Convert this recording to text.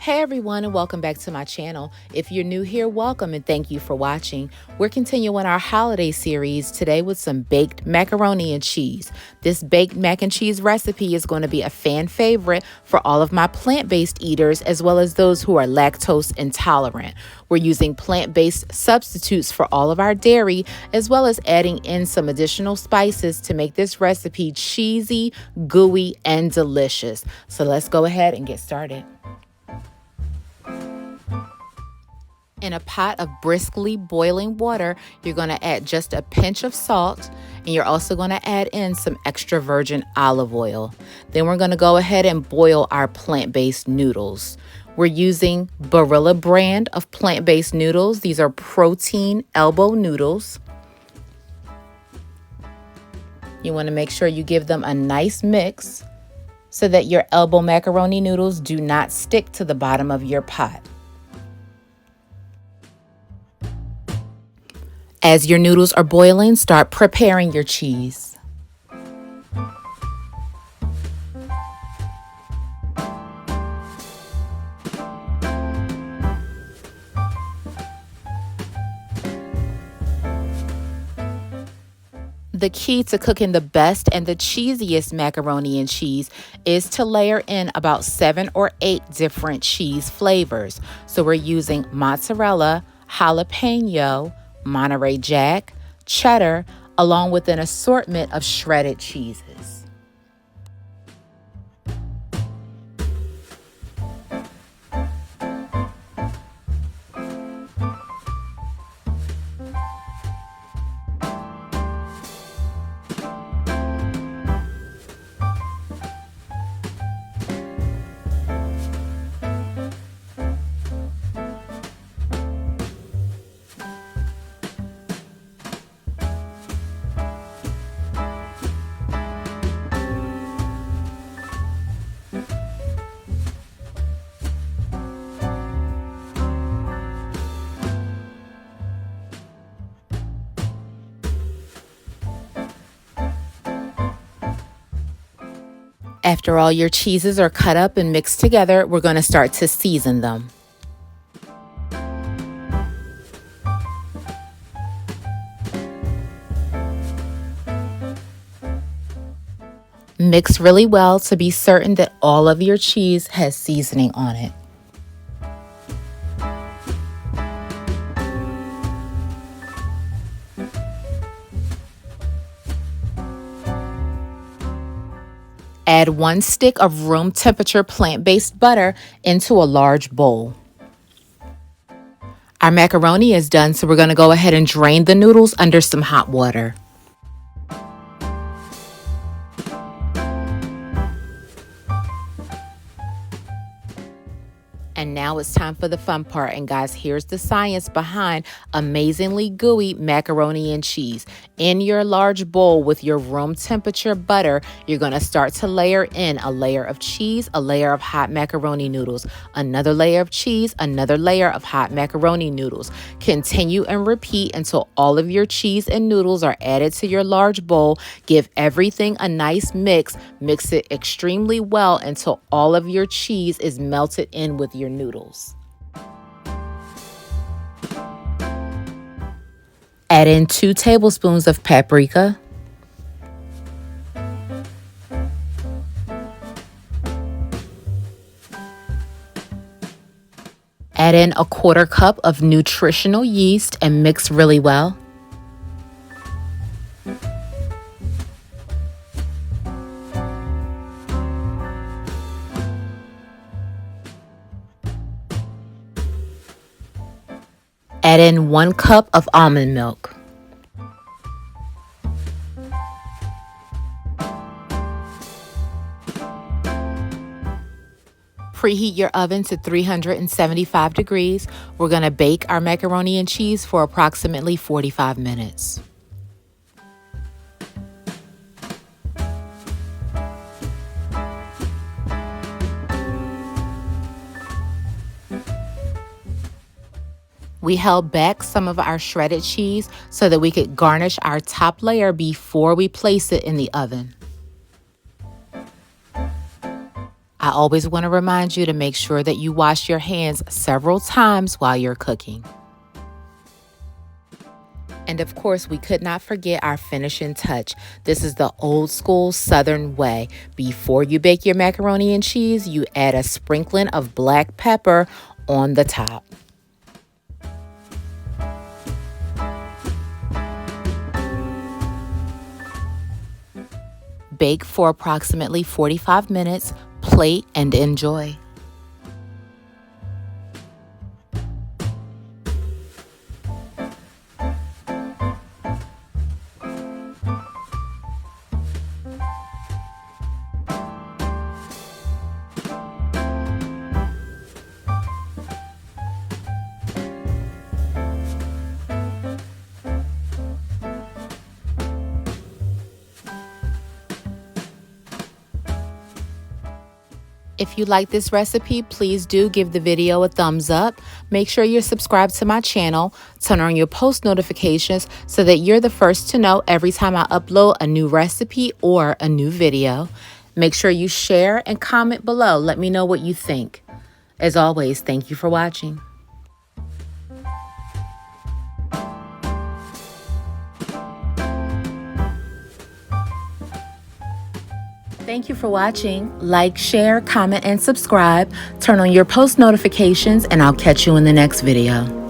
Hey everyone, and welcome back to my channel. If you're new here, welcome and thank you for watching. We're continuing our holiday series today with some baked macaroni and cheese. This baked mac and cheese recipe is going to be a fan favorite for all of my plant-based eaters as well as those who are lactose intolerant. We're using plant-based substitutes for all of our dairy as well as adding in some additional spices to make this recipe cheesy, gooey, and delicious. So let's go ahead and get started. In a pot of briskly boiling water, you're going to add just a pinch of salt, and you're also going to add in some extra virgin olive oil. Then we're going to go ahead and boil our plant-based noodles. We're using Barilla brand of plant-based noodles. These are protein elbow noodles. You want to make sure you give them a nice mix so that your elbow macaroni noodles do not stick to the bottom of your pot. As your noodles are boiling, start preparing your cheese. The key to cooking the best and the cheesiest macaroni and cheese is to layer in about 7 or 8 different cheese flavors. So we're using mozzarella, jalapeno, Monterey Jack, cheddar, along with an assortment of shredded cheeses. After all your cheeses are cut up and mixed together, we're going to start to season them. Mix really well to be certain that all of your cheese has seasoning on it. Add 1 stick of room temperature plant-based butter into a large bowl. Our macaroni is done, so we're going to go ahead and drain the noodles under some hot water. And now it's time for the fun part. And guys, here's the science behind amazingly gooey macaroni and cheese. In your large bowl with your room temperature butter, you're going to start to layer in a layer of cheese, a layer of hot macaroni noodles, another layer of cheese, another layer of hot macaroni noodles. Continue and repeat until all of your cheese and noodles are added to your large bowl. Give everything a nice mix. Mix it extremely well until all of your cheese is melted in with your noodles. Add in 2 tablespoons of paprika, add in a 1/4 cup of nutritional yeast and mix really well. Add in 1 cup of almond milk. Preheat your oven to 375 degrees. We're going to bake our macaroni and cheese for approximately 45 minutes. We held back some of our shredded cheese so that we could garnish our top layer before we place it in the oven. I always want to remind you to make sure that you wash your hands several times while you're cooking. And of course, we could not forget our finishing touch. This is the old school Southern way. Before you bake your macaroni and cheese, you add a sprinkling of black pepper on the top. Bake for approximately 45 minutes, plate, and enjoy. If you like this recipe, please do give the video a thumbs up. Make sure you're subscribed to my channel. Turn on your post notifications so that you're the first to know every time I upload a new recipe or a new video. Make sure you share and comment below. Let me know what you think. As always, thank you for watching. Thank you for watching. Like, share, comment, and subscribe. Turn on your post notifications, and I'll catch you in the next video.